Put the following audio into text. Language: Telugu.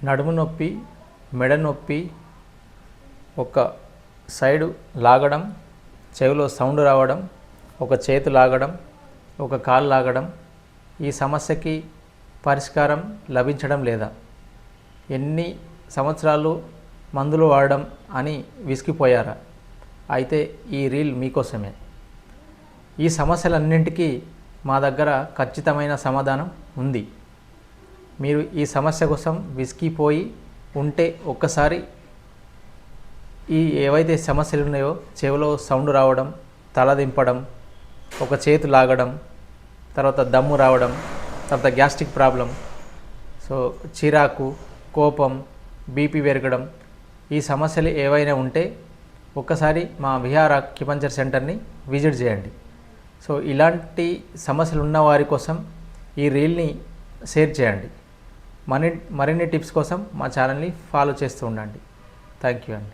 నడుము నొప్పి, మెడ నొప్పి, ఒక సైడు లాగడం, చెవిలో సౌండ్ రావడం, ఒక చేతు లాగడం, ఒక కాలు లాగడం, ఈ సమస్యకి పరిష్కారం లభించడం లేదా? ఎన్ని సంవత్సరాలు మందులు వాడడం అని విసిగిపోయారా? అయితే ఈ రీల్ మీకోసమే. ఈ సమస్యలన్నింటికీ మా దగ్గర ఖచ్చితమైన సమాధానం ఉంది. మీరు ఈ సమస్య కోసం విసిగిపోయి ఉంటే ఒక్కసారి ఈ ఏవైతే సమస్యలు ఉన్నాయో, చెవిలో సౌండ్ రావడం, తల దింపడం, ఒక చేతు లాగడం, తర్వాత దమ్ము రావడం, తర్వాత గ్యాస్ట్రిక్ ప్రాబ్లం, సో చిరాకు, కోపం, బీపీ పెరగడం, ఈ సమస్యలు ఏవైనా ఉంటే ఒక్కసారి మా విహార అక్యుపంక్చర్ సెంటర్ని విజిట్ చేయండి. సో ఇలాంటి సమస్యలు ఉన్న వారి కోసం ఈ రీల్ని షేర్ చేయండి. మరిన్ని టిప్స్ కోసం మా ఛానల్ని ఫాలో చేస్తూ ఉండండి. థ్యాంక్ యూ అండి.